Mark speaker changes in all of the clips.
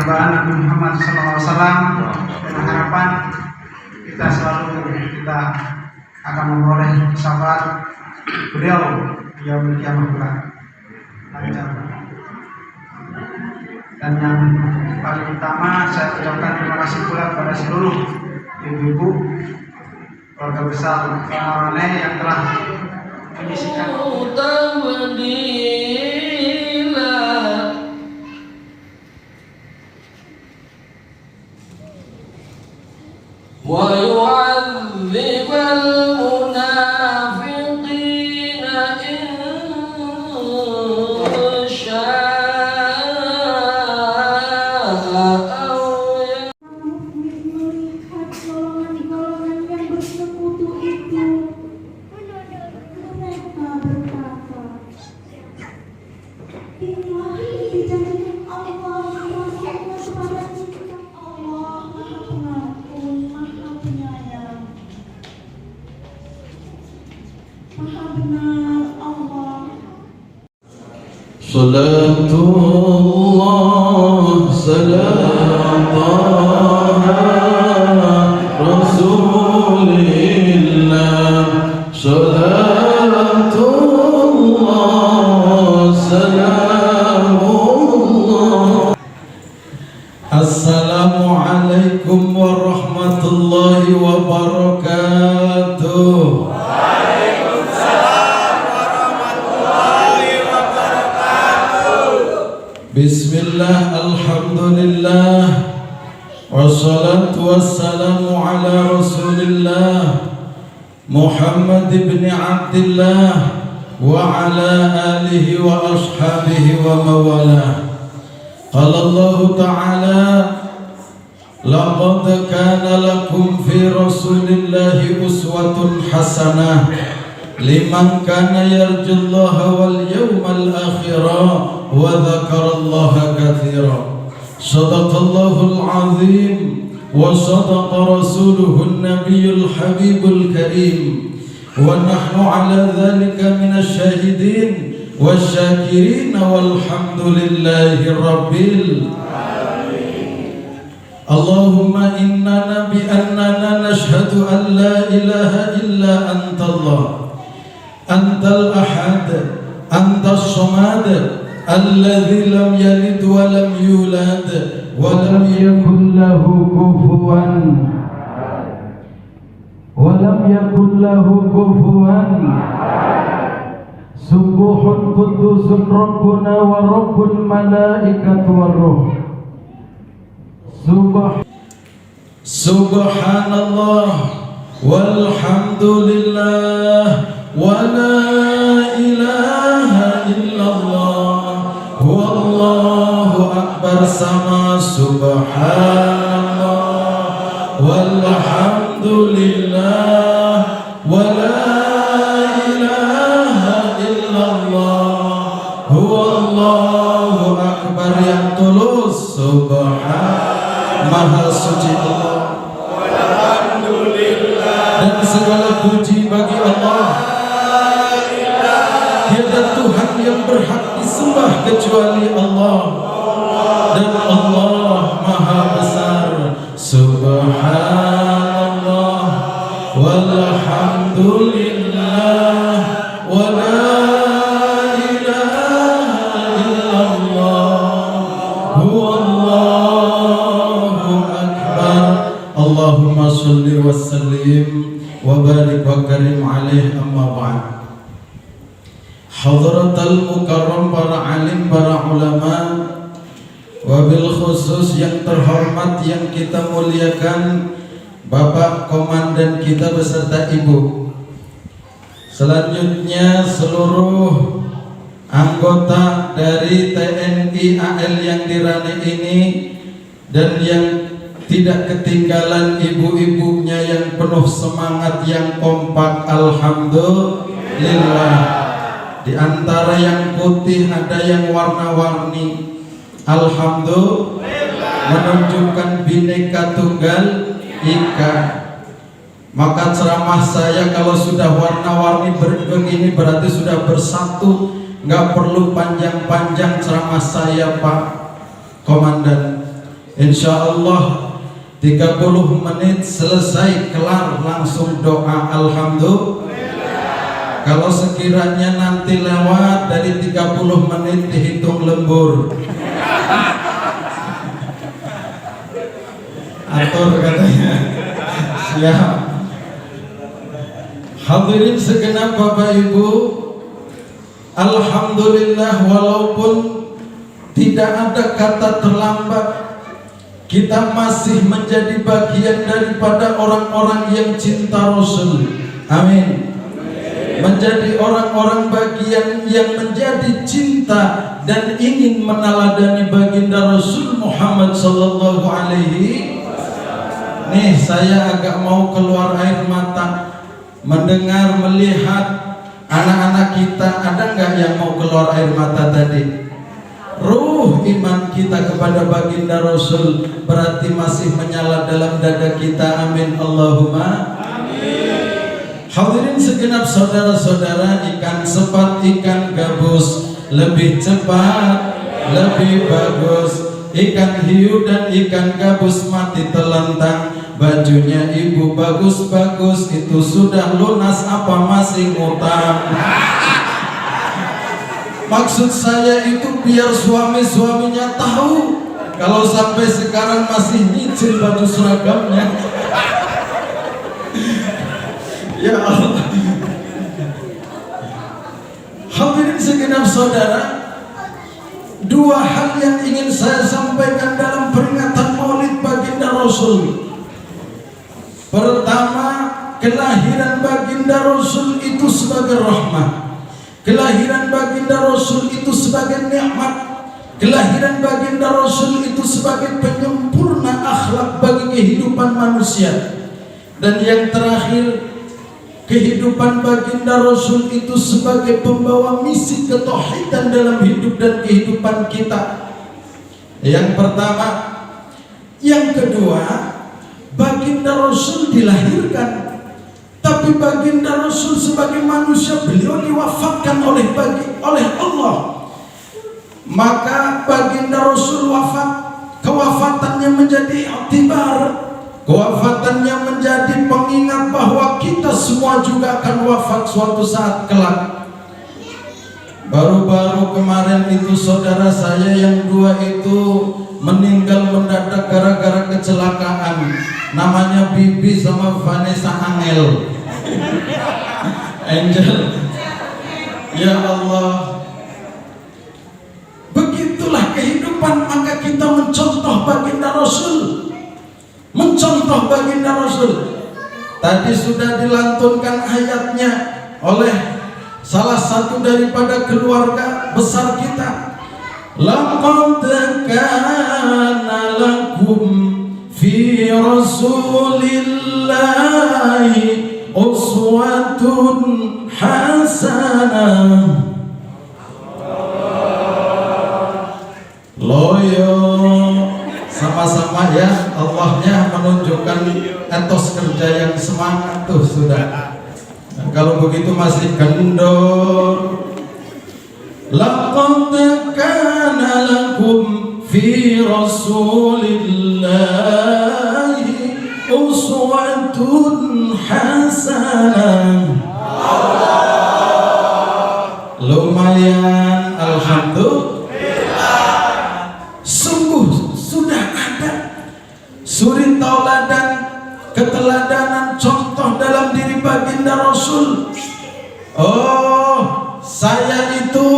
Speaker 1: penambaan Nabi Muhammad SAW, dengan harapan kita akan memperoleh syafaat beliau di yaumil kiamah. Dan yang paling utama, saya ucapkan terima kasih pula kepada seluruh ibu-ibu keluarga besar Marane yang telah menyisikan
Speaker 2: Salatullah salam Rasulillah, salatullah salamullah. Assalamualaikum warahmatullahi wabarakatuh. Bismillah, alhamdulillah, wassalatu wassalamu ala rasulillah Muhammad ibn Abdillah wa ala alihi wa ashabihi wa mawalah. Qala Allah ta'ala, laqad kana lakum fi rasulillahi uswatun hasanah liman kana yarjullaha wal yawmal akhirah wa dzakarallaha katsiran. Shadaqallahul azim wa sadaqa rasuluhun nabiyyul habibul karim wa nahnu ala dzalika minasy syahidin wasyakirin walhamdulillahi rabbil alamin. Allahumma innana bi annana nashhadu an la ilaha illa antallah, antal ahad, antas samad, alladzi lam yalid wa lam yulad wa lam yakul lahu kufuwan subuhun qudusun rabbuna wa rabbul malaikatu war ruh. Subhanallah walhamdulillah wa la ilaha illallah wallahu akbar. Sama subhanallah walhamdulillah wa la ilaha illallah wallahu akbar. Yang tulus subhan maha suci Allah, dan segala puji bagi Allah. Tiada Tuhan yang berhak disembah kecuali Allah, dan Allah maha besar. Subhanallah walhamdulillah wa la ilaha illallah huwallahu akbar. Allahumma sholli wa sallim wa barik wa karim alaih, amma ba'd. Hadratal mukarram, para alim, para ulama, wabil khusus yang terhormat yang kita muliakan, Bapak Komandan kita beserta Ibu. Selanjutnya seluruh anggota dari TNI AL yang di Rane ini, dan yang tidak ketinggalan ibu-ibunya yang penuh semangat, yang kompak. Alhamdulillah. Di antara yang putih ada yang warna-warni. Alhamdulillah, menunjukkan Bhinneka Tunggal Ika. Maka ceramah saya kalau sudah warna-warni begini berarti sudah bersatu. Nggak perlu panjang-panjang ceramah saya, Pak Komandan. Insya Allah 30 menit selesai, kelar, langsung doa alhamdulillah. Kalau sekiranya nanti lewat dari 30 menit dihitung lembur. Atur katanya. Siap. Hadirin segenap Bapak Ibu, alhamdulillah, walaupun tidak ada kata terlambat, kita masih menjadi bagian daripada orang-orang yang cinta Rasul. Amin. Menjadi orang-orang bagian yang menjadi cinta dan ingin meneladani baginda Rasul Muhammad sallallahu alaihi. Nih, saya agak mau keluar air mata mendengar, melihat anak-anak kita. Ada nggak yang mau keluar air mata tadi? Ruh iman kita kepada baginda Rasul berarti masih menyala dalam dada kita. Amin Allahumma amin. Hadirin segenap saudara-saudara, ikan sepat, ikan gabus lebih cepat, lebih bagus. Ikan hiu dan ikan gabus mati telentang. Bajunya ibu bagus-bagus, itu sudah lunas apa masih ngutang? Maksud saya itu biar suami-suaminya tahu kalau sampai sekarang masih nyicil baju seragamnya. Ya Allah. Hadirin segenap saudara, dua hal yang ingin saya sampaikan dalam peringatan Maulid baginda Rasul. Pertama, kelahiran baginda Rasul itu sebagai rahmat. Kelahiran baginda Rasul itu sebagai nikmat. Kelahiran baginda Rasul itu sebagai penyempurna akhlak bagi kehidupan manusia. Dan yang terakhir, kehidupan baginda Rasul itu sebagai pembawa misi ketauhidan dalam hidup dan kehidupan kita. Yang pertama. Yang kedua, baginda Rasul dilahirkan, tapi baginda Rasul sebagai manusia beliau diwafatkan oleh Allah. Maka baginda Rasul wafat, kewafatannya menjadi iktibar, kewafatannya menjadi pengingat bahwa kita semua juga akan wafat suatu saat kelak. Baru-baru kemarin itu saudara saya yang dua itu meninggal mendadak gara-gara kecelakaan. Namanya Bibi sama Vanessa Angel. Angel. Ya Allah. Begitulah kehidupan, maka kita mencontoh baginda Rasul. Mencontoh baginda Rasul. Tadi sudah dilantunkan ayatnya oleh salah satu daripada keluarga besar kita. Laqad kana lakum fi Rasulillahi uswatun hasanah. Loyo sama-sama ya, Allahnya menunjukkan etos kerja yang semangat tuh sudah. Nah, kalau begitu masih kendor. Laqad kana lakum fi Rasulillahi uswatun hasanah. Lumayan, alhamdulillah. Sungguh sudah ada suri tauladan, keteladanan, contoh dalam diri baginda Rasul. Oh, saya itu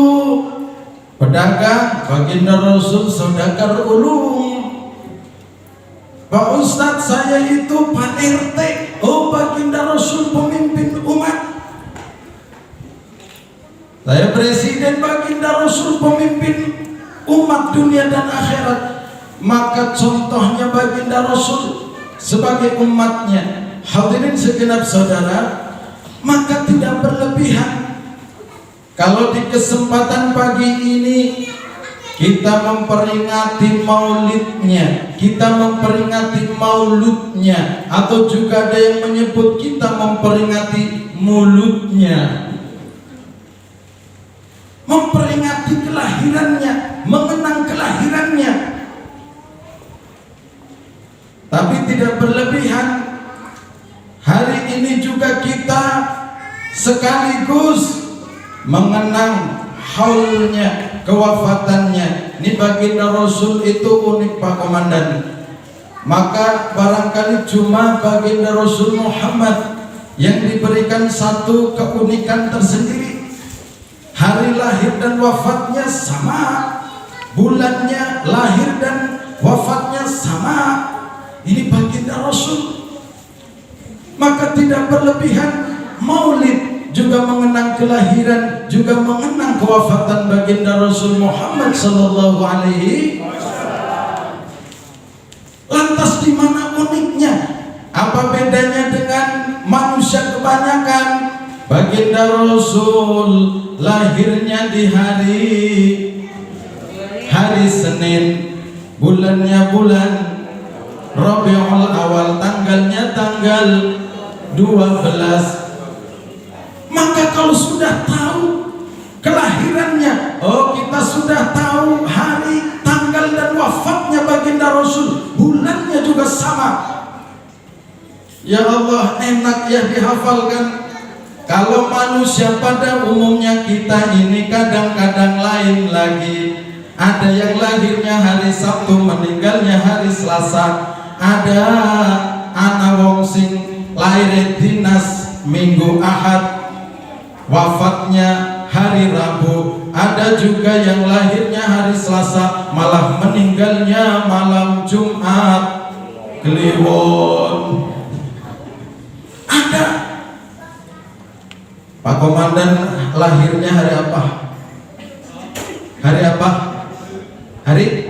Speaker 2: pedagang, baginda Rasul saudagar ulung. Pak Ustadz, saya itu Pak RT. Oh, baginda Rasul pemimpin umat. Saya presiden, baginda Rasul pemimpin umat dunia dan akhirat. Maka contohnya baginda Rasul sebagai umatnya. Hadirin segenap saudara, maka tidak berlebihan kalau di kesempatan pagi ini kita memperingati maulidnya, kita memperingati mauludnya, atau juga ada yang menyebut kita memperingati muludnya, memperingati kelahirannya, mengenang kelahirannya. tidak berlebihan. Hari ini juga kita sekaligus mengenang haulnya, kewafatannya. Ini baginda Rasul itu unik Pak Komandan. Maka barangkali cuma baginda Rasul Muhammad yang diberikan satu keunikan tersendiri. Hari lahir dan wafatnya sama, bulannya lahir dan wafatnya sama. Ini baginda Rasul. Maka tidak berlebihan. Maulid juga mengenang kelahiran, juga mengenang kewafatan baginda Rasul Muhammad sallallahu alaihi wasallam. Lantas di mana uniknya? Apa bedanya dengan manusia kebanyakan? Baginda Rasul lahirnya di hari Senin, bulannya bulan Rabiul Awal, tanggalnya tanggal 12. Maka kalau sudah tahu kelahirannya, oh kita sudah tahu hari, tanggal dan wafatnya baginda Rasul, bulannya juga sama. Ya Allah, enak ya dihafalkan. Kalau manusia pada umumnya kita ini kadang-kadang lain lagi. Ada yang lahirnya hari Sabtu, meninggalnya hari Selasa. Ada anak wong sing lahir dinas Minggu Ahad, wafatnya hari Rabu. Ada juga yang lahirnya hari Selasa, malah meninggalnya malam Jumat Kliwon. Ada. Pak Komandan lahirnya hari apa? Hari apa? Hari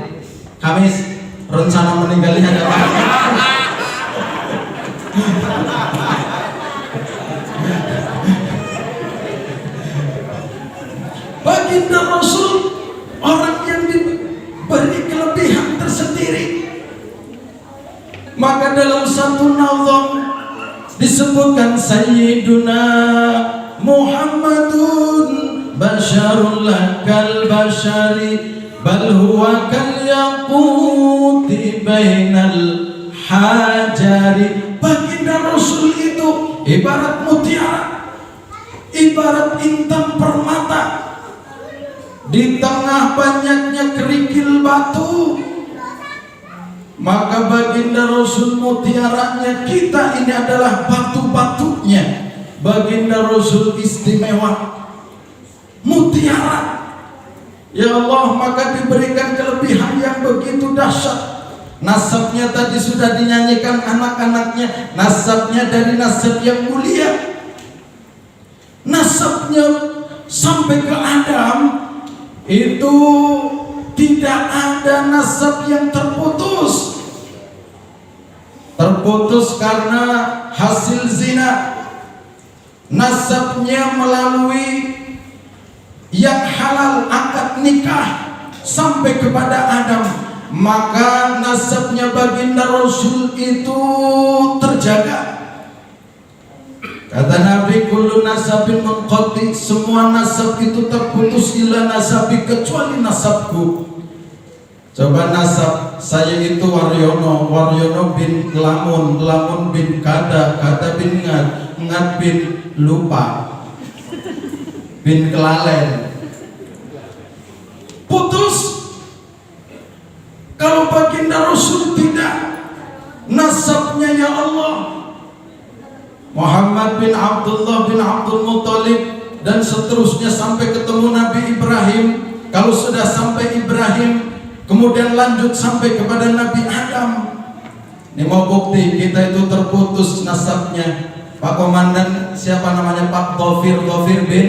Speaker 2: Kamis. Rencana meninggalnya hari apa? Baginda Rasul orang yang diberi kelebihan tersendiri. Maka dalam satu nazam disebutkan Sayyiduna Muhammadun basyarul lakal basyari bal huwa kal yaquti bainal hajari. Baginda Rasul itu ibarat mutiara, ibarat intan permata di tengah banyaknya kerikil batu. Maka baginda Rasul mutiaranya, kita ini adalah batu-batunya. Baginda Rasul istimewa, mutiara. Ya Allah, maka diberikan kelebihan yang begitu dahsyat. Nasabnya tadi sudah dinyanyikan anak-anaknya. Nasabnya dari nasab yang mulia. Nasabnya sampai ke Adam itu tidak ada nasab yang terputus. Terputus karena hasil zina. Nasabnya melalui yang halal, akad nikah sampai kepada Adam. Maka nasabnya baginda Rasul itu terjaga. Kata Nabi, kullu nasabin munqati, semua nasab itu terputus illa nasabi, kecuali nasabku. Coba nasab saya itu Waryono, Waryono bin Lamun, Lamun bin Kada, Kada bin Ngat, Ngat bin Lupa, bin Kelalen. Putus. Kalau baginda Rasul tidak, nasabnya ya Allah, Muhammad bin Abdullah bin Abdul Muttalib dan seterusnya sampai ketemu Nabi Ibrahim. Kalau sudah sampai Ibrahim, kemudian lanjut sampai kepada Nabi Adam. Ini mau bukti kita itu terputus nasabnya. Pak Komandan siapa namanya? Pak Dhafir, Dhafir bin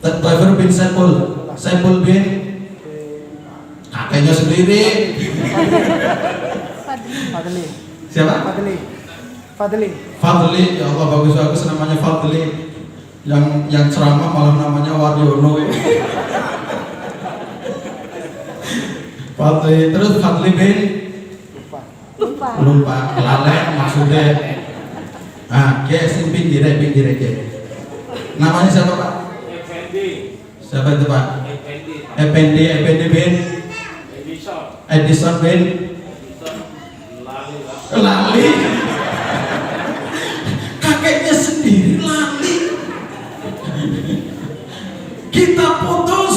Speaker 2: Dhafir bin Saiful, Saiful bin kakeknya sendiri.
Speaker 3: Fadli.
Speaker 2: Siapa?
Speaker 3: Fadli.
Speaker 2: Fadli, ya Allah, bagus namanya Fadli. Yang ceramah malah namanya Waryono. Fadli, terus Fadli bin lupa lalek maksudnya. Ah, kayak pinggir ya. Namanya siapa Pak?
Speaker 4: Effendi.
Speaker 2: Siapa itu Pak? Effendi bin Edison bin lali. Kakeknya sendiri lali. Kita putus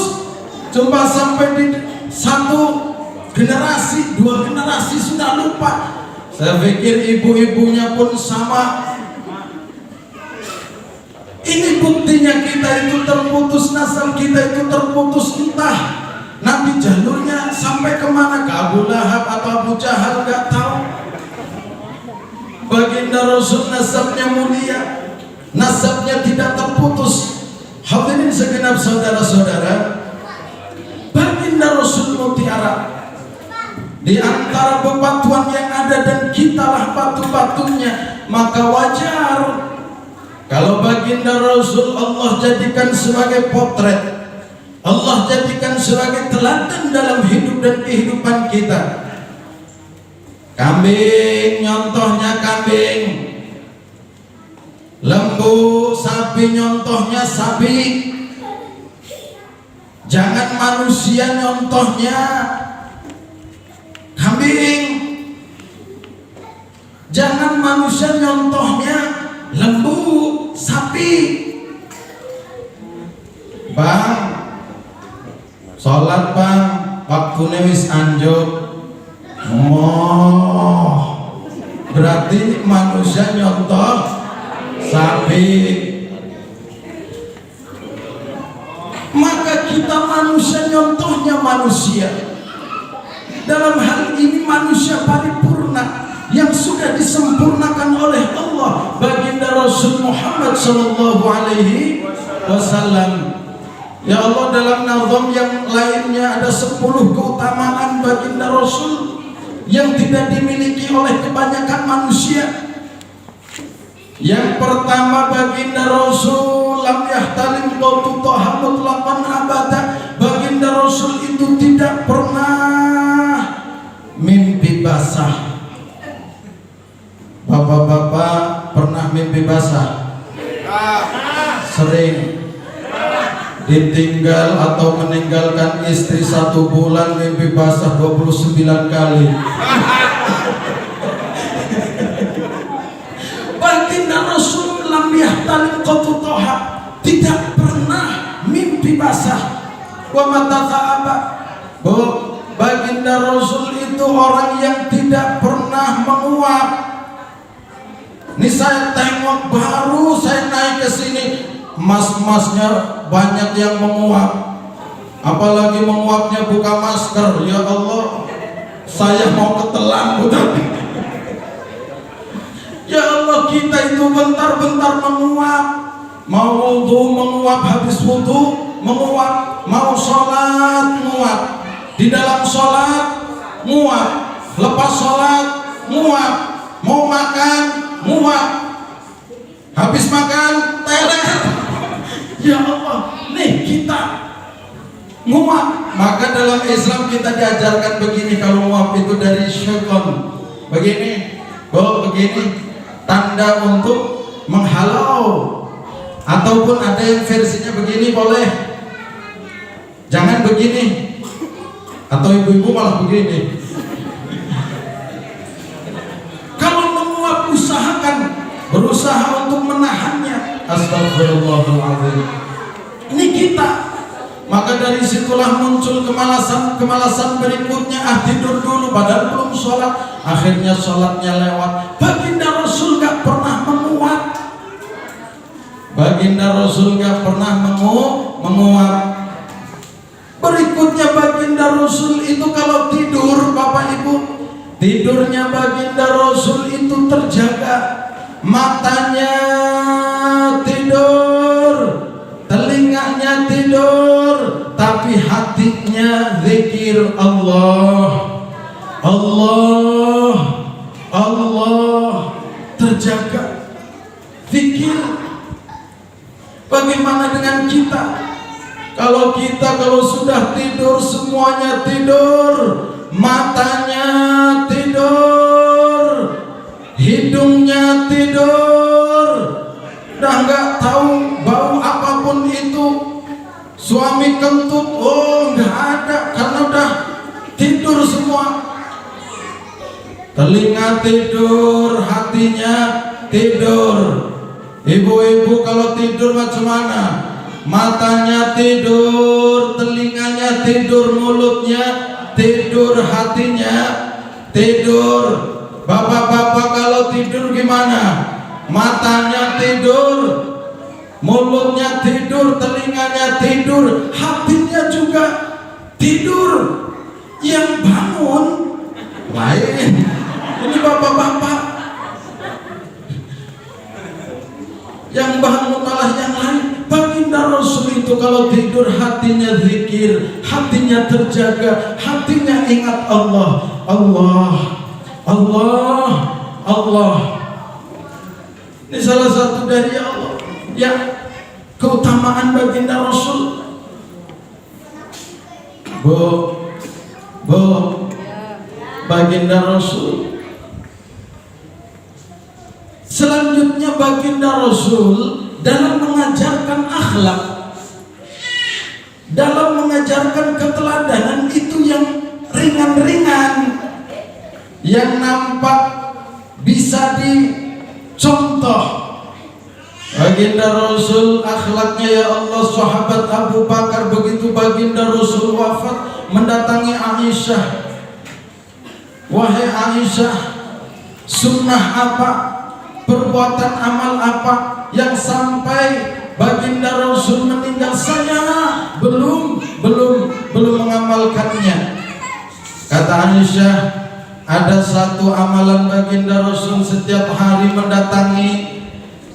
Speaker 2: coba sampai di satu generasi, dua generasi sudah lupa. Saya pikir ibu-ibunya pun sama. Ini buktinya kita itu terputus nasab, kita itu terputus entah nanti jalurnya sampai kemana, ke Abu Lahab atau Abu Jahal gak tahu. Baginda Rasul nasabnya mulia, nasabnya tidak terputus. Hadirin segenap saudara-saudara, Baginda Rasul mutiara di antara bebatuan yang ada dan kitalah batu-batunya. Maka wajar kalau Baginda Rasul Allah jadikan sebagai potret, Allah jadikan sebagai teladan dalam hidup dan kehidupan kita. Kambing, nyontohnya kambing. Lembu, sapi, nyontohnya sapi. Jangan manusia, nyontohnya kambing. Jangan manusia, nyontohnya lembu, sapi. Bang, sholat bang, waktunya wis anjuk. Oh, berarti manusia nyontoh sapi. Maka kita manusia nyontohnya manusia. Dalam hal ini manusia paripurna yang sudah disempurnakan oleh Allah, Baginda Rasul Muhammad sallallahu alaihi wasallam. Ya Allah, dalam nazam yang lainnya ada 10 keutamaan Baginda Rasul yang tidak dimiliki oleh kebanyakan manusia. Yang pertama, Baginda Rasul lam yahtalim qautu taha mutlaqan abada. Baginda Rasul itu tidak pernah mimpi basah. Bapak-bapak pernah mimpi basah? Sering. Ditinggal atau meninggalkan istri 1 bulan, mimpi basah 29 kali. Baginda Rasul lam yahtalim qautu taha, tidak pernah mimpi basah. Wa mataqa'aba. Baginda Rasul itu orang yang tidak pernah menguap. Ini saya tengok baru saya naik ke sini, mas-masnya banyak yang menguap. Apalagi menguapnya buka masker. Ya Allah, saya mau ketelan udah. Ya Allah, kita itu bentar-bentar menguap. Mau wudu menguap, habis wudu menguap, mau sholat menguap, di dalam sholat menguap, lepas sholat menguap, mau makan menguap, habis makan teler. Ya Allah, nih kita nguap. Maka dalam Islam kita diajarkan begini, kalau nguap itu dari syaitan. Begini, begini, tanda untuk menghalau. Ataupun ada yang versinya begini, boleh. Jangan begini. Atau ibu-ibu malah begini. Kalau menguap, usahakan, berusaha untuk menahannya. Astagfirullahaladzim. Ini kita. Maka dari situlah muncul kemalasan berikutnya. Tidur dulu padahal belum sholat. Akhirnya sholatnya lewat. Baginda Rasul gak pernah menguap. Baginda Rasul gak pernah menguap. Berikutnya Baginda Rasul itu kalau tidur, Bapak Ibu, tidurnya Baginda Rasul itu terjaga. Matanya tidur, telinganya tidur, tapi hatinya zikir Allah, Allah, Allah, terjaga zikir. Bagaimana dengan kita? Kalau sudah tidur, semuanya tidur, matanya tidur, hidungnya tidur, udah nggak tahu bau apapun itu. Suami kentut, oh nggak ada, karena udah tidur semua. Telinga tidur, hatinya tidur. Ibu-ibu kalau tidur macam mana? Matanya tidur, telinganya tidur, mulutnya tidur, hatinya tidur. Bapak-bapak kalau tidur gimana? Matanya tidur, mulutnya tidur, telinganya tidur, hatinya juga tidur. Yang bangun lain. Ini bapak-bapak. Yang bangun malah yang lain. Baginda Rasul itu kalau tidur hatinya zikir, hatinya terjaga, hatinya ingat Allah. Allah, Allah, Allah. Ini salah satu dari Allah yang keutamaan baginda Rasul. Baginda Rasul. Selanjutnya baginda Rasul dalam mengajarkan akhlak, dalam mengajarkan keteladanan itu yang ringan-ringan, yang nampak bisa dicontoh. Baginda Rasul akhlaknya ya Allah, sahabat Abu Bakar begitu baginda Rasul wafat mendatangi Aisyah. Wahai Aisyah, sunnah apa, perbuatan amal apa yang sampai baginda Rasul meninggal? Saya belum mengamalkannya. Kata Aisyah, ada satu amalan baginda Rasul setiap hari mendatangi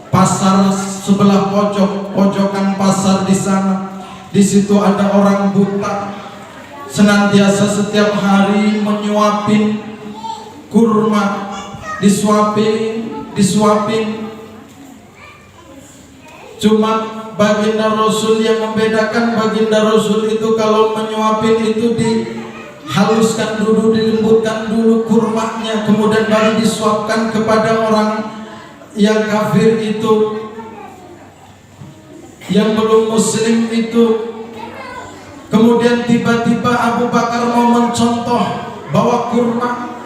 Speaker 2: pasar sebelah pojokan pasar di sana. Di situ ada orang buta, senantiasa setiap hari menyuapin kurma, disuapin. Cuma baginda Rasul yang membedakan, baginda Rasul itu kalau menyuapin itu dihaluskan dulu, dilembutkan dulu kurmanya, kemudian baru disuapkan kepada orang yang kafir itu, yang belum muslim itu. Kemudian tiba-tiba Abu Bakar mau mencontoh bawa kurma,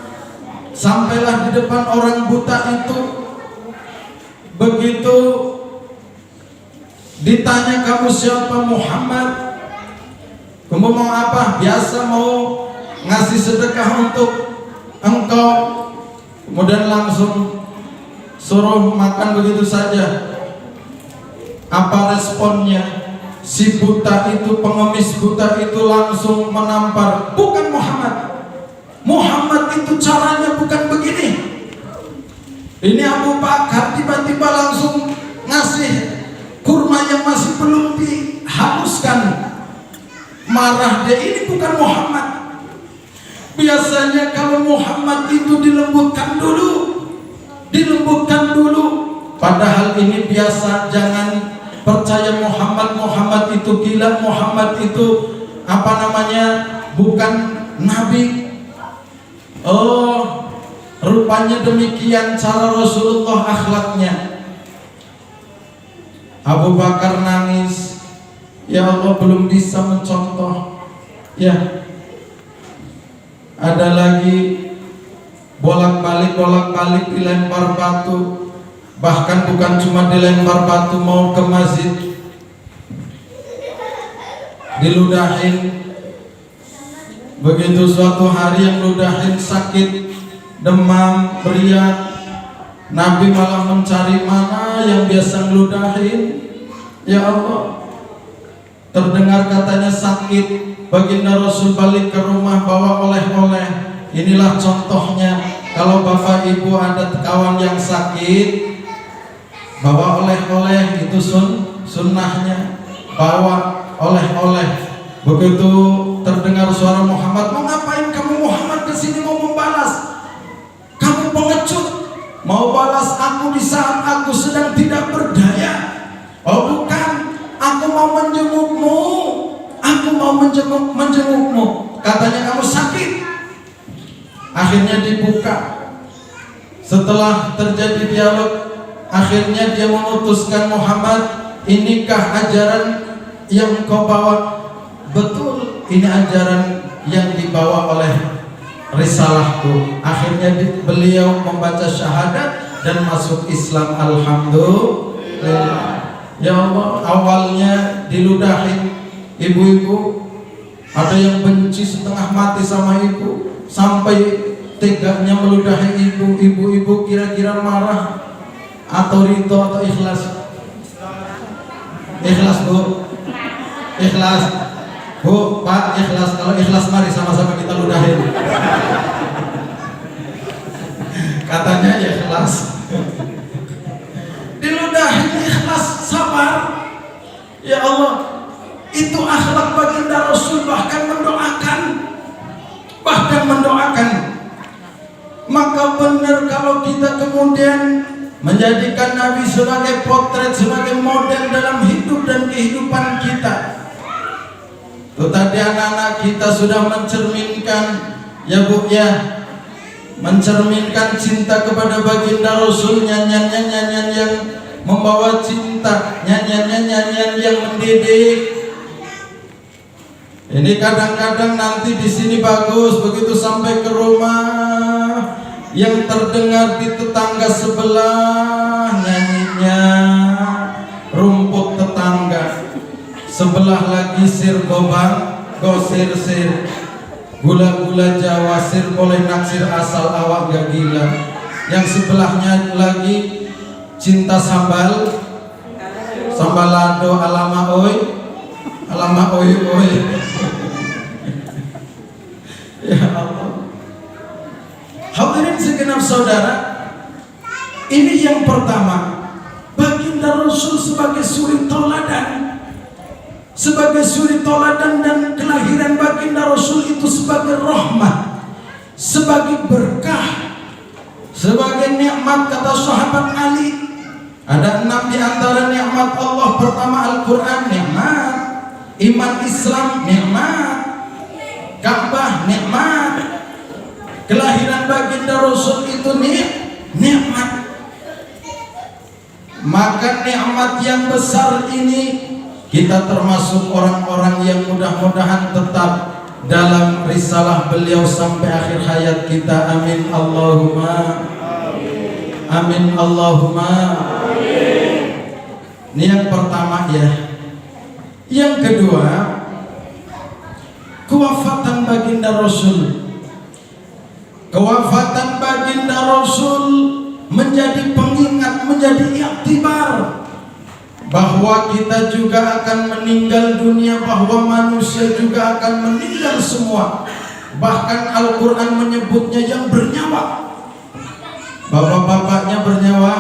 Speaker 2: sampailah di depan orang buta itu. Begitu ditanya, kamu siapa? Muhammad. Kamu mau apa? Biasa mau ngasih sedekah untuk engkau. Kemudian langsung suruh makan begitu saja. Apa responnya? Si buta itu, pengemis buta itu langsung menampar, bukan Muhammad. Muhammad itu caranya bukan begini. Ini Abu Bakar tiba-tiba langsung ngasih kurma yang masih belum dihaluskan. Marah dia, ini bukan Muhammad. Biasanya kalau Muhammad itu dilembutkan dulu. Padahal ini biasa. Jangan percaya Muhammad itu gila, Muhammad itu bukan nabi. Oh, rupanya demikian cara Rasulullah akhlaknya. Abu Bakar nangis, ya Allah belum bisa mencontoh. Ya, ada lagi bolak-balik dilempar batu. Bahkan bukan cuma dilempar batu, mau ke masjid diludahin. Begitu suatu hari yang ludahin sakit, demam, beriak. Nabi malah mencari mana yang biasa ngeludahin. Ya Allah, terdengar katanya sakit. Baginda Rasul balik ke rumah bawa oleh-oleh. Inilah contohnya. Kalau bapak ibu ada kawan yang sakit, bawa oleh-oleh, itu sunnahnya. Bawa oleh-oleh. Begitu terdengar suara Muhammad, mau ngapain kamu Muhammad kesini? Mau membalas? Kamu pengecut, mau balas aku di saat aku sedang tidak berdaya? Oh bukan, aku mau menjengukmu. Aku mau menjengukmu. Katanya kamu sakit. Akhirnya dibuka. Setelah terjadi dialog, akhirnya dia memutuskan, Muhammad, inikah ajaran yang kau bawa? Betul, ini ajaran yang dibawa oleh risalahku. Akhirnya beliau membaca syahadat dan masuk Islam. Alhamdulillah. Ya Allah, awalnya diludahin ibu-ibu, ada yang benci setengah mati sama ibu, sampai teganya meludahi ibu. Ibu-ibu kira-kira marah atau ridho atau ikhlas? Ikhlas Bu, ikhlas Bu, Pak, ikhlas. Kalau ikhlas mari sama-sama kita ludahin. Katanya ikhlas. Diludahin ikhlas, sabar. Ya Allah, itu akhlak baginda Rasul, bahkan mendoakan. Maka benar kalau kita kemudian menjadikan Nabi sebagai potret, sebagai model dalam hidup dan kehidupan kita. Tuh tadi anak-anak kita sudah mencerminkan, ya Bu ya, mencerminkan cinta kepada baginda Rasul, nyanyian-nyanyian yang membawa cinta, nyanyian-nyanyian yang mendidik. Ini kadang-kadang nanti di sini bagus, begitu sampai ke rumah yang terdengar di tetangga sebelah nyanyinya rumput tetangga, sebelah lagi sir gobang, gosir sir, gula-gula Jawa sir boleh naksir asal awak gak gila. Yang sebelahnya lagi cinta sambal, sambal lado alama oi, alama oi oi. Ya Allah. Hadirin segenap saudara, ini yang pertama, baginda Rasul sebagai suri toladan. Sebagai suri toladan dan kelahiran baginda Rasul itu sebagai rahmat, sebagai berkah, sebagai nikmat. Kata sahabat Ali, ada 6 di antara nikmat Allah. Pertama Al-Quran nikmat, iman Islam nikmat, Ka'bah nikmat, kelahiran baginda Rasul itu nikmat. Maka nikmat yang besar ini kita termasuk orang-orang yang mudah-mudahan tetap dalam risalah beliau sampai akhir hayat kita. Amin Allahumma amin Allahumma amin. Ini yang pertama ya. Yang kedua, kewafatan baginda Rasul. Kewafatan baginda Rasul menjadi pengingat, menjadi iktibar bahwa kita juga akan meninggal dunia, bahwa manusia juga akan meninggal semua. Bahkan Al-Quran menyebutnya yang bernyawa. Bapak-bapaknya bernyawa,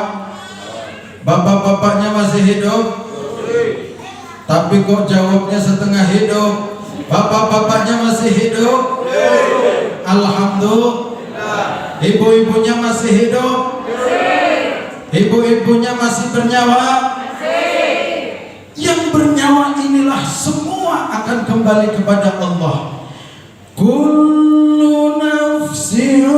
Speaker 2: bapak-bapaknya masih hidup, tapi kok jawabnya setengah hidup. Bapak-bapaknya masih hidup, alhamdulillah. Ibu-ibunya masih hidup, ibu-ibunya masih bernyawa. Yang bernyawa inilah semua akan kembali kepada Allah. Kullu nafsin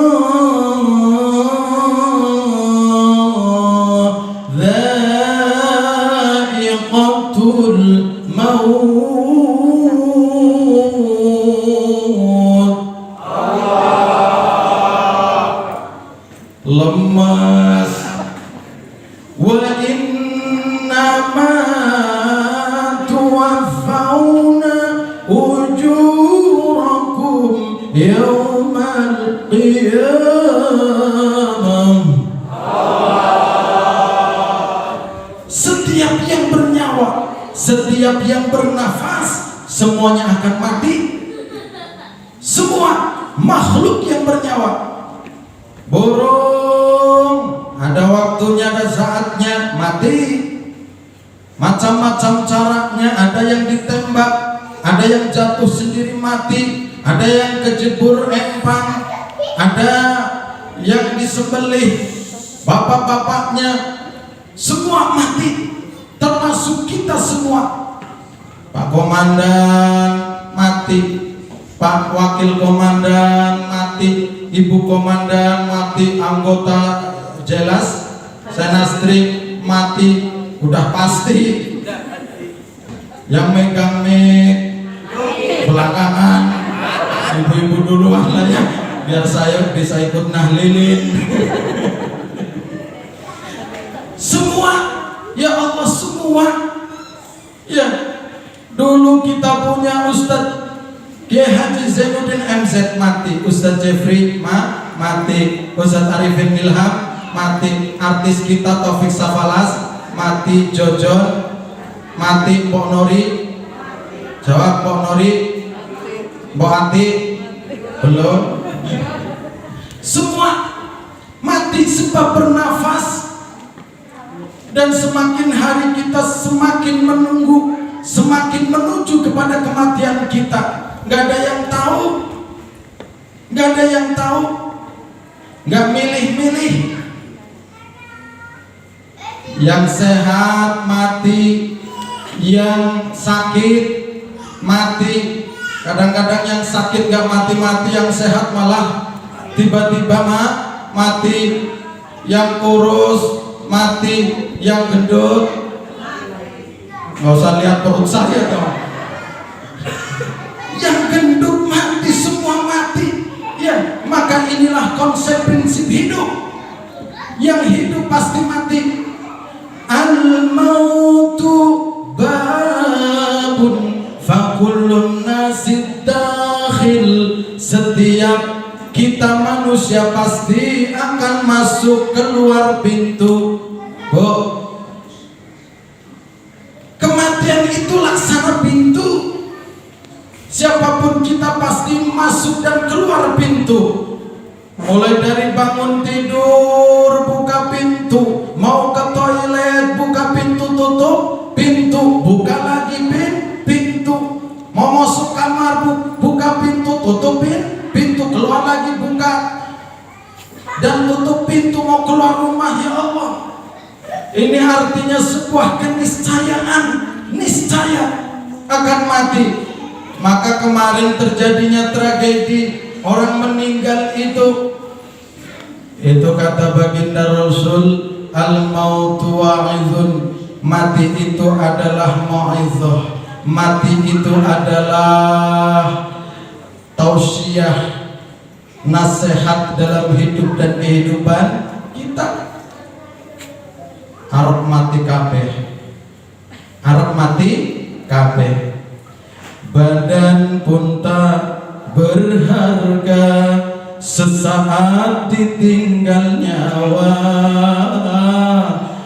Speaker 2: dha'iqatul maut. Lemas wa innama tuwaffawna ujurakum yawmal qiyamah. Setiap yang bernyawa, setiap yang bernafas, semuanya akan mati. Semua makhluk yang bernyawa. Burung ada waktunya, ada saatnya mati. Macam-macam caranya, ada yang ditembak, ada yang jatuh sendiri mati, ada yang kejebur empang, ada yang disembelih bapak-bapaknya, semua mati, termasuk kita semua. Pak Komandan mati, Pak Wakil Komandan mati, Ibu Komandan mati, anggota jelas Senastri mati. Udah pasti. Yang megang mic belakangan, ibu-ibu duluan lah ya. biar saya bisa ikut nahlilin. Semua, ya Allah, semua. Ya, dulu kita punya Ustadz Kiai Haji Zainuddin MZ mati, Ustadz Jeffrey mati, Ustadz Arifin Ilham mati, artis kita Taufik Safalas mati, Jojon mati, Mbok Nori jawab, Mbok Nori, Mbok Ati belum. Semua mati sebab bernafas. Dan semakin hari kita semakin menunggu, semakin menuju kepada kematian kita. Gak ada yang tahu, gak ada yang tahu, gak milih-milih. Yang sehat mati, yang sakit mati. Kadang-kadang yang sakit gak mati-mati, yang sehat malah tiba-tiba mati. Yang kurus mati, yang gendut nggak usah lihat perut saya dong. Yang gendut mati, semua mati. Ya, maka inilah konsep prinsip hidup. Yang hidup pasti mati. Al-mautu babun fakullun nasid dakhil. Setiap kita manusia pasti akan masuk keluar pintu. Kematian itu laksana pintu. Siapapun kita pasti masuk dan keluar pintu. Mulai dari bangun tidur buka pintu, mau ke toilet buka pintu, tutup pintu, buka lagi pintu, mau masuk kamar buka pintu, tutup pintu, keluar lagi buka dan tutup pintu, mau keluar rumah. Ya Allah, ini artinya sebuah keniscayaan, niscaya akan mati. Maka kemarin terjadinya tragedi, orang meninggal itu kata baginda Rasul, al-mautu wa'izun, mati itu adalah mau'izah, mati itu adalah tausiah, nasihat dalam hidup dan kehidupan kita. Arep mati kabeh, arep mati kabeh. Badan pun tak berharga, sesaat ditinggal nyawa.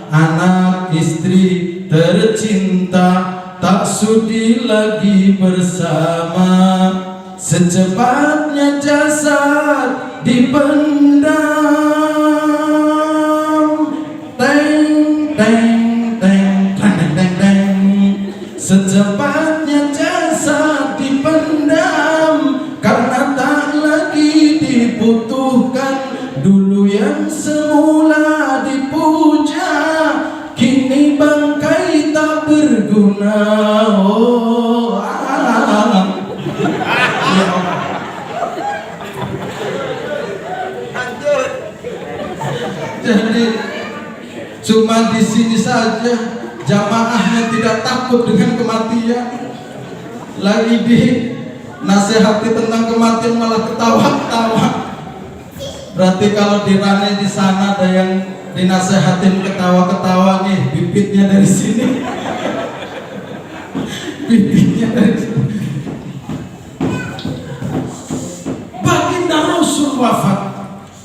Speaker 2: Anak istri tercinta tak sudi lagi bersama. Secepatnya jasad dipendam. Teng teng teng teng teng teng. Secepatnya jasad dipendam, karena tak lagi dibutuhkan. Dulu yang semula dipuja, kini bangkai tak berguna. Oh, jadi cuma di sini saja jamaahnya tidak takut dengan kematian. Lagi di nasihati tentang kematian malah ketawa-ketawa. Berarti kalau di Rane di sana ada yang dinasehatin ketawa-ketawa nih, bibitnya dari sini. Bibitnya dari sini. Baginda Rasul wafat,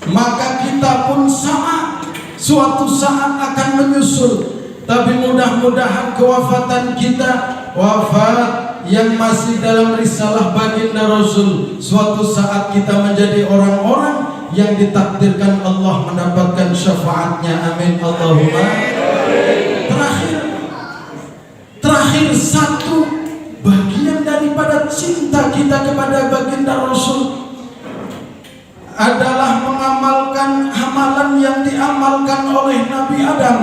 Speaker 2: maka kita pun sama, suatu saat akan menyusul. Tapi mudah-mudahan kewafatan kita wafat yang masih dalam risalah baginda Rasul. Suatu saat kita menjadi orang-orang yang ditakdirkan Allah mendapatkan syafaatnya. Amin Allahumma. Terakhir satu bagian daripada cinta kita kepada baginda Rasul adalah mengamalkan amalan yang diamalkan oleh Nabi Adam,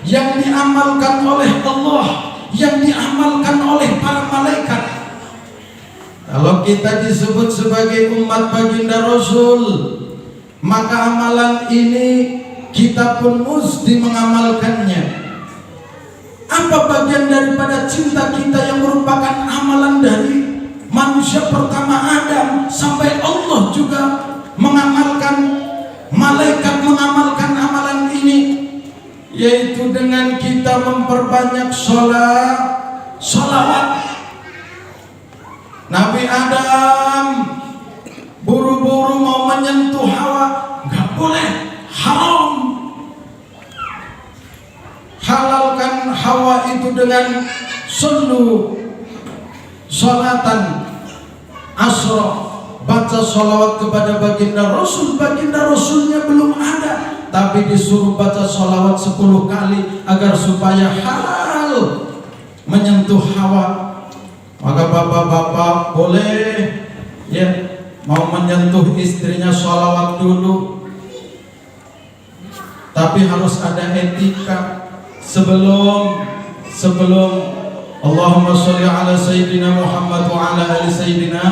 Speaker 2: yang diamalkan oleh Allah, yang diamalkan oleh para malaikat. Kalau kita disebut sebagai umat baginda Rasul, maka amalan ini kita pun mesti mengamalkannya. Apa bagian daripada cinta kita yang merupakan amalan dari manusia pertama Adam sampai Allah juga mengamalkan, malaikat mengamalkan amalan ini, yaitu dengan kita memperbanyak sholawat. Nabi Adam buru-buru mau menyentuh Hawa, nggak boleh, haram. Halalkan Hawa itu dengan sholatan asra, baca sholawat kepada baginda Rasul. Baginda Rasulnya belum ada, tapi disuruh baca sholawat 10 kali agar supaya halal menyentuh Hawa. Maka bapak-bapak boleh ya mau menyentuh istrinya sholawat dulu, tapi harus ada etika sebelum Allahumma sholli ala sayyidina Muhammad wa ala ali sayyidina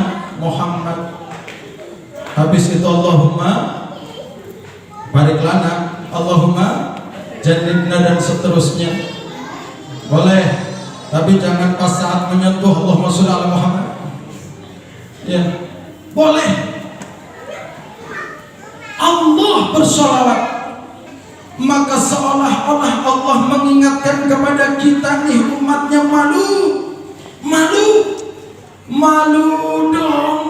Speaker 2: Muhammad. Habis itu Allahumma barik lana, Allahumma jannibna, dan seterusnya. Boleh, tapi jangan pas saat menyentuh Allahumma sholli ala Muhammad. Ya, boleh. Allah bersolawat, maka seolah-olah Allah mengingatkan kepada kita nih umatnya, malu dong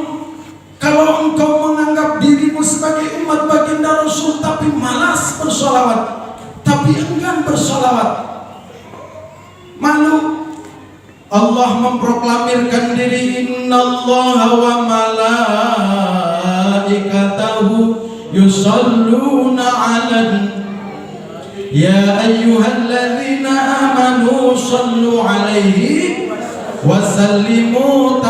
Speaker 2: kalau engkau menganggap dirimu sebagai umat baginda Rasul tapi malas bersolawat, tapi enggan bersolawat. Malu. Allah memproklamirkan diri, innallaha wa malaikatahu yusalluna 'alan ya ayyuhalladzina amanu sallu 'alaihi wa sallimu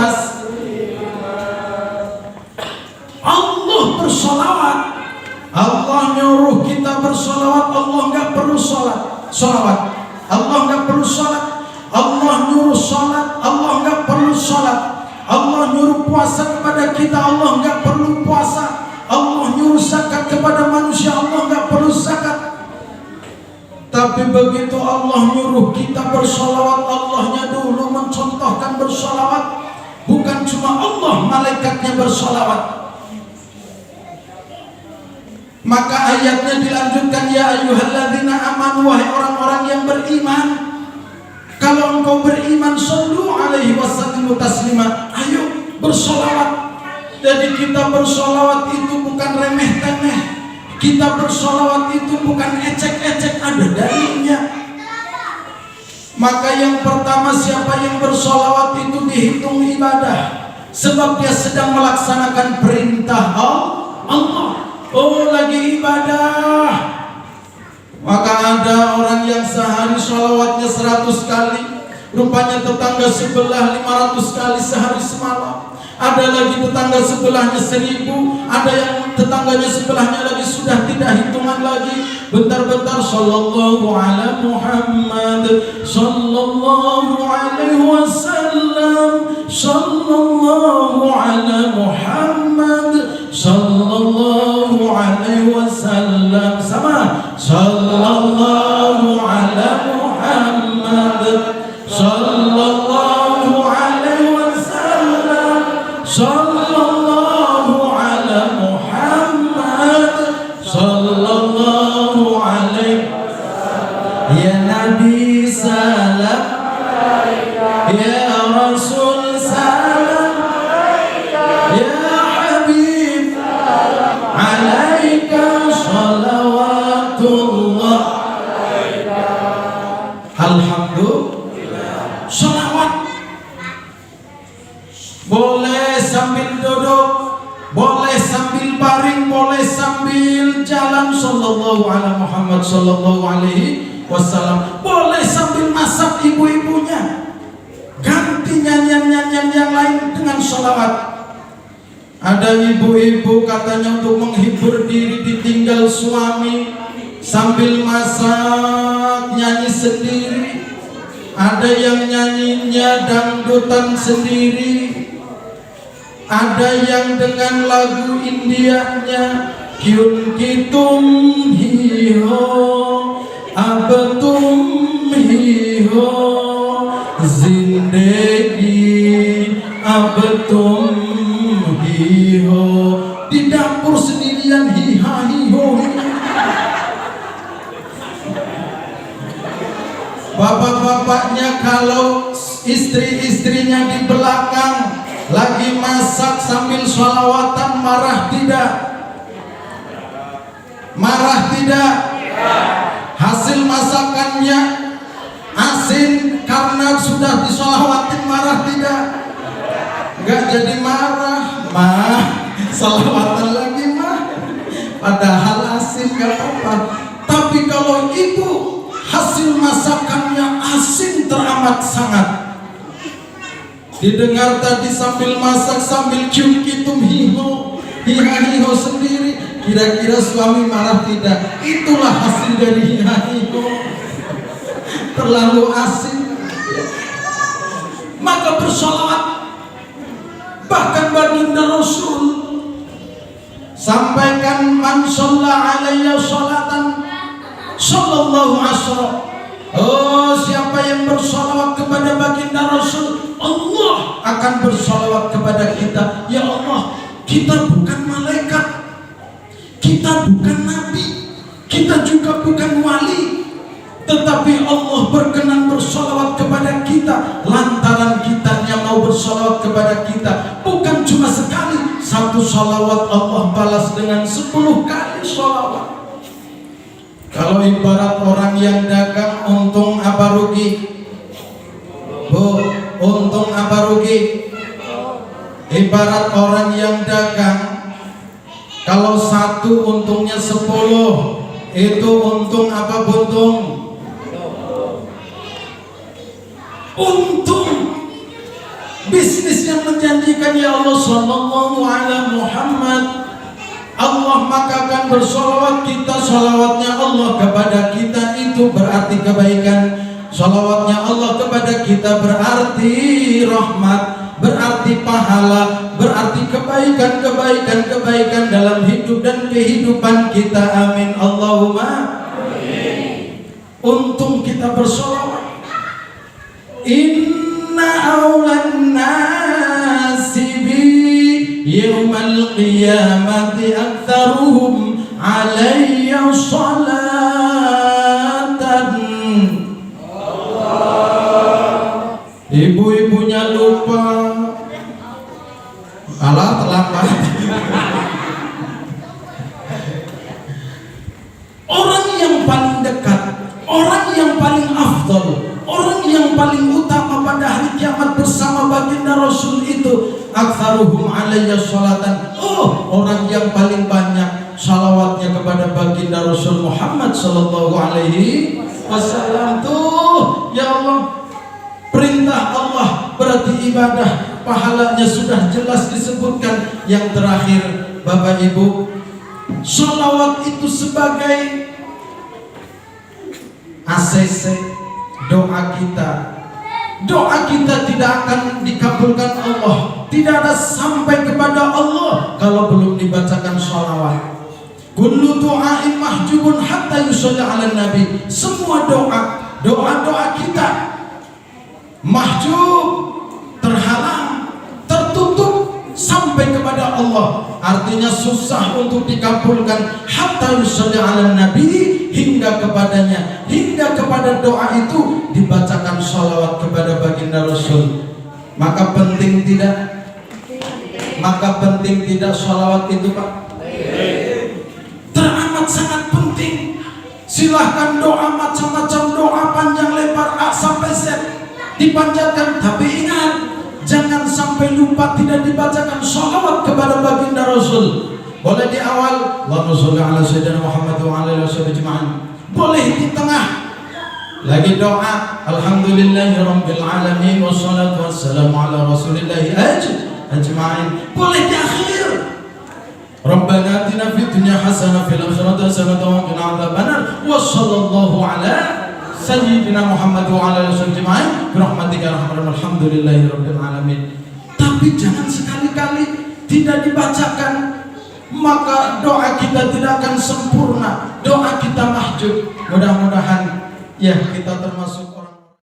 Speaker 2: Allah bersolawat. Allah nyuruh kita bersolawat. Allah nggak perlu solawat. Allah nggak perlu sholat. Allah nyuruh sholat, Allah nggak perlu sholat. Allah nyuruh puasa kepada kita, Allah nggak perlu puasa. Allah nyuruh zakat kepada manusia, Allah nggak perlu zakat. Tapi begitu Allah nyuruh kita bersolawat, Allahnya dulu mencontohkan bersolawat. Bukan cuma Allah, malaikatnya bersolawat. Maka ayatnya dilanjutkan, ya ayyuhalladzina amanu, wahai orang-orang yang beriman, kalau engkau beriman, sallu alaihi wasallimu taslima, ayo bersolawat. Jadi kita bersolawat itu bukan remeh-temeh, kita bersolawat itu bukan ecek-ecek, ada dalilnya. Maka yang pertama, siapa yang bersolawat itu dihitung ibadah, sebab dia sedang melaksanakan perintah Allah. Oh, lagi ibadah. Maka ada orang yang sehari sholawatnya 100 kali, rupanya tetangga sebelah 500 kali sehari semalam. Ada lagi tetangga sebelahnya 1000, ada yang tetangganya sebelahnya lagi sudah tidak hitungan lagi. Bentar-bentar sallallahu ala Muhammad, sallallahu alaihi wasallam, sallallahu ala Muhammad, sallallahu alaihi wasallam, sama sallallahu ala Muhammad, sallallahu alaihi wasallam, sallallahu ala Muhammad, sallallahu alaihi wasallam. Ya Nabi salam, ya Rasul salam, ya Habib alaika salawatullah. Alhamdulillah. Salawat boleh sambil duduk, boleh sambil baring, boleh sambil jalan, sallallahu ala Muhammad sallallahu alaihi wasallam. Boleh sambil masak ibu-ibunya, ganti nyanyian-nyanyian yang lain dengan salawat. Ada ibu-ibu katanya untuk menghibur diri ditinggal suami, sambil masak nyanyi sendiri. Ada yang nyanyinya dangdutan sendiri, ada yang dengan lagu Indianya, kyun kitum hiho abtum hiho zindagi abtum hiho. Di dapur sendiri Bapak-bapaknya kalau istri-istrinya di belakang lagi masak sambil sholawatan, marah tidak? Marah tidak? Hasil masakannya asin karena sudah disolawatin, marah tidak? Enggak jadi marah, mah salawatan lagi mah, padahal asin gak apa-apa. Tapi kalau ibu hasil masakannya asin teramat sangat, didengar tadi sambil masak sambil cium kitum hiho hiho sendiri, kira-kira suami marah tidak? Itulah hasil dari hiho, terlalu asin. Maka bersolawat. Bahkan baginda Rasul sampaikan, man shalla alayya sholatan sallallahu asyra. Oh, siapa yang bersolawat kepada baginda Rasul, Allah akan bersolawat kepada kita. Ya Allah, kita bukan malaikat, kita bukan nabi, kita juga bukan wali, tetapi Allah berkenan bersolawat kepada kita lantaran kitanya mau bersolawat kepada kita. Bukan cuma sekali, satu solawat Allah balas dengan 10 kali solawat. Kalau ibarat orang yang dagang, untung apa rugi? Bu, untung apa rugi? Ibarat orang yang dagang, kalau satu untungnya 10, itu untung apa buntung? Untung. Bisnis yang menjanjikan, ya Allah sallallahu ala Muhammad, Allah maka akan bersolawat kita, solawatnya Allah kepada kita itu berarti kebaikan, solawatnya Allah kepada kita berarti rahmat, berarti pahala, berarti kebaikan dalam hidup dan kehidupan kita. Amin Allahumma amin. Untung kita bersolawat. Inna awlan nasi bi yawmal qiyamati aktsaruhum alayya salatan. Ibu-ibunya lupa, alah terlambat. Orang yang paling dekat, orang yang paling afdal, orang yang paling utama pada hari kiamat bersama baginda Rasul itu aktsaruhum alayya sholatan. Oh, orang yang paling banyak salawatnya kepada baginda Rasul Muhammad sallallahu alaihi wasallam. Tuh, ya Allah, perintah Allah berarti ibadah, pahalanya sudah jelas disebutkan. Yang terakhir, Bapak Ibu, salawat itu sebagai ACC doa kita. Doa kita tidak akan dikabulkan Allah, tidak ada sampai kepada Allah kalau belum dibacakan sholawat. Kullu du'ain mahjubun hatta yusalli ala nabi. Semua doa kita mahjub, terhalang, tertutup sampai kepada Allah. Artinya susah untuk dikabulkan. Hatta yusalli ala nabi, hingga kepadanya, hingga kepada doa itu dibacakan sholawat kepada baginda Rasul. Maka penting tidak? Maka penting tidak sholawat itu, Pak? Teramat sangat penting. Silahkan doa macam-macam, doa panjang lebar A sampai Z dipanjatkan, tapi ingat, jangan sampai lupa tidak dibacakan sholawat kepada baginda Rasul. Boleh di awal, Allahumma sholli ala sayyidina Muhammad wa ala alihi wasallam. Boleh di tengah, lagi doa alhamdulillahirabbil alamin wassalatu wassalamu ala rasulillahi ajma'in. Boleh di akhir, Rabbana atina fid dunya hasanah fil akhirati hasanah wa qina adzabannar wa sallallahu ala sayyidina Muhammad wa ala alihi wasallam bi rahmatika arhamar alhamdulillahirabbil alamin. Tapi jangan sekali-kali tidak dibacakan, maka doa kita tidak akan sempurna, doa kita mahjub. Mudah-mudahan ya kita termasuk